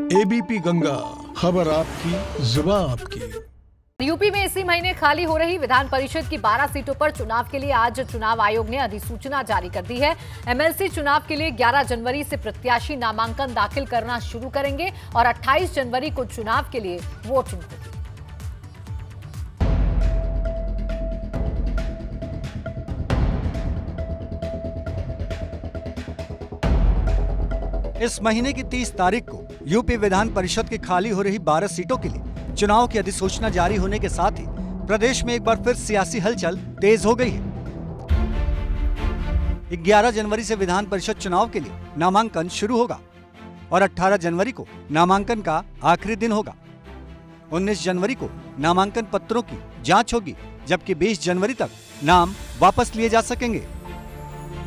ABP Ganga, खबर आपकी, जुबान आपकी। यूपी में इसी महीने खाली हो रही विधान परिषद की 12 सीटों पर चुनाव के लिए आज चुनाव आयोग ने अधिसूचना जारी कर दी है। एमएलसी चुनाव के लिए 11 जनवरी से प्रत्याशी नामांकन दाखिल करना शुरू करेंगे और 28 जनवरी को चुनाव के लिए वोटिंग होगी। इस महीने की 30 तारीख को यूपी विधान परिषद की खाली हो रही 12 सीटों के लिए चुनाव की अधिसूचना जारी होने के साथ ही प्रदेश में एक बार फिर सियासी हलचल तेज हो गई है। 11 जनवरी से विधान परिषद चुनाव के लिए नामांकन शुरू होगा और 18 जनवरी को नामांकन का आखिरी दिन होगा। 19 जनवरी को नामांकन पत्रों की जांच होगी, जबकि 20 जनवरी तक नाम वापस लिए जा सकेंगे।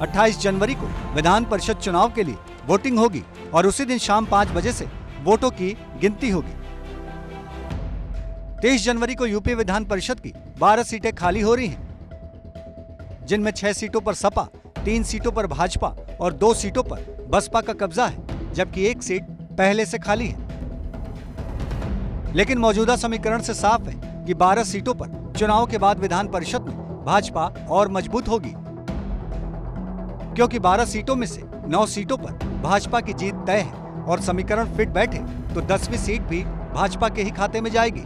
28 जनवरी को विधान परिषद चुनाव के लिए वोटिंग होगी और उसी दिन शाम 5 बजे से वोटों की गिनती होगी। 23 जनवरी को यूपी विधान परिषद की 12 सीटें खाली हो रही हैं, जिनमें 6 सीटों पर सपा, 3 सीटों पर भाजपा और 2 सीटों पर बसपा का कब्जा है, जबकि 1 सीट पहले से खाली है। लेकिन मौजूदा समीकरण से साफ है कि 12 सीटों पर चुनाव के बाद विधान परिषद में भाजपा और मजबूत होगी, क्योंकि 12 सीटों में से 9 सीटों पर भाजपा की जीत तय है और समीकरण फिट बैठे तो 10वीं सीट भी भाजपा के ही खाते में जाएगी,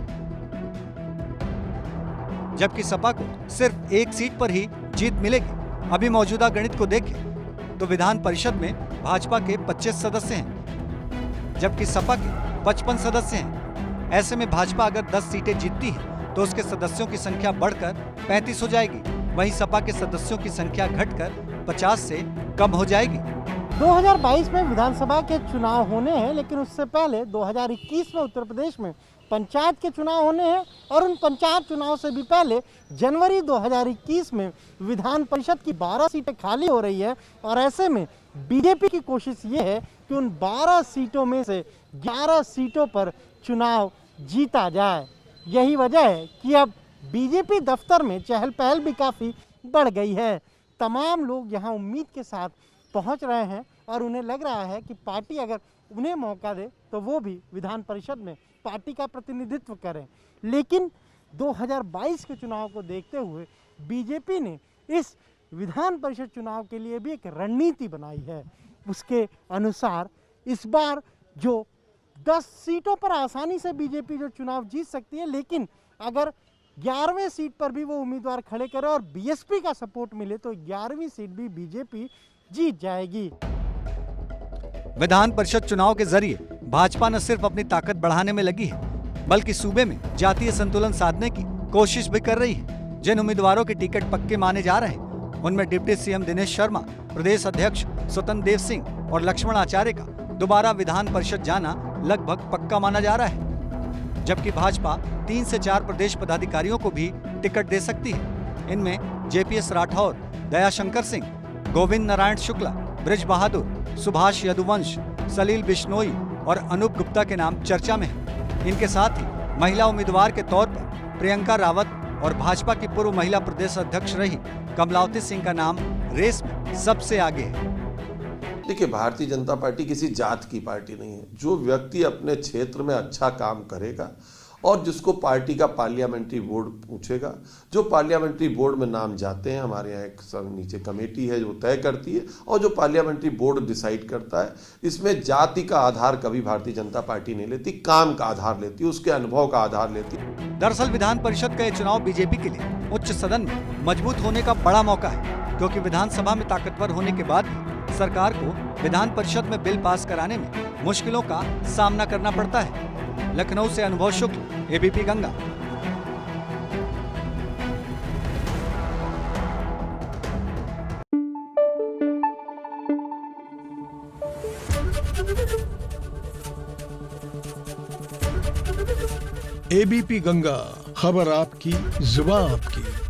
जबकि सपा को सिर्फ 1 सीट पर ही जीत मिलेगी। अभी मौजूदा गणित को देखें तो विधान परिषद में भाजपा के 25 सदस्य हैं, जबकि सपा के 55 सदस्य हैं। ऐसे में भाजपा अगर 10 सीटें जीतती है तो उसके सदस्यों की संख्या बढ़कर 35 हो जाएगी, वहीं सपा के सदस्यों की संख्या घटकर 50 से कम हो जाएगी। 2022 में विधानसभा के चुनाव होने हैं, लेकिन उससे पहले 2021 में उत्तर प्रदेश में पंचायत के चुनाव होने हैं और उन पंचायत चुनाव से भी पहले जनवरी 2021 में विधान परिषद की 12 सीटें खाली हो रही है। और ऐसे में बीजेपी की कोशिश ये है कि उन 12 सीटों में से 11 सीटों पर चुनाव जीता जाए। यही वजह है कि अब बीजेपी दफ्तर में चहल पहल भी काफ़ी बढ़ गई है। तमाम लोग यहाँ उम्मीद के साथ पहुँच रहे हैं और उन्हें लग रहा है कि पार्टी अगर उन्हें मौका दे तो वो भी विधान परिषद में पार्टी का प्रतिनिधित्व करें। लेकिन 2022 के चुनाव को देखते हुए बीजेपी ने इस विधान परिषद चुनाव के लिए भी एक रणनीति बनाई है। उसके अनुसार इस बार जो 10 सीटों पर आसानी से बीजेपी जो चुनाव जीत सकती है, लेकिन अगर 11वें सीट पर भी वो उम्मीदवार खड़े करे और बीएसपी का सपोर्ट मिले तो 11वीं सीट भी बीजेपी जीत जाएगी। विधान परिषद चुनाव के जरिए भाजपा न सिर्फ अपनी ताकत बढ़ाने में लगी है, बल्कि सूबे में जातीय संतुलन साधने की कोशिश भी कर रही है। जिन उम्मीदवारों के टिकट पक्के माने जा रहे हैं, उनमें डिप्टी सीएम दिनेश शर्मा, प्रदेश अध्यक्ष स्वतंत्र देव सिंह और लक्ष्मण आचार्य का दोबारा विधान परिषद जाना लगभग पक्का माना जा रहा है, जबकि भाजपा 3 से 4 प्रदेश पदाधिकारियों को भी टिकट दे सकती है। इनमें जेपीएस राठौर, दयाशंकर सिंह, गोविंद नारायण शुक्ला, ब्रिज बहादुर, सुभाष यदुवंश, सलील बिश्नोई और अनूप गुप्ता के नाम चर्चा में हैं। इनके साथ ही महिला उम्मीदवार के तौर पर प्रियंका रावत और भाजपा की पूर्व महिला प्रदेश अध्यक्ष रही कमलावती सिंह का नाम रेस में सबसे आगे है। देखिए, भारतीय जनता पार्टी किसी जात की पार्टी नहीं है। जो व्यक्ति अपने क्षेत्र में अच्छा काम करेगा और जिसको पार्टी का पार्लियामेंट्री बोर्ड पूछेगा, जो पार्लियामेंट्री बोर्ड में नाम जाते हैं, हमारे यहाँ एक नीचे कमेटी है जो तय करती है और जो पार्लियामेंट्री बोर्ड डिसाइड करता है। इसमें जाति का आधार कभी भारतीय जनता पार्टी नहीं लेती, काम का आधार लेती है, उसके अनुभव का आधार लेती है। दरअसल विधान परिषद का यह चुनाव बीजेपी के लिए उच्च सदन में मजबूत होने का बड़ा मौका है, क्योंकि विधानसभा में ताकतवर होने के बाद भी सरकार को विधान परिषद में बिल पास कराने में मुश्किलों का सामना करना पड़ता है। लखनऊ से अनुभव शुक्ल, एबीपी गंगा। एबीपी गंगा, खबर आपकी, जुबान आपकी।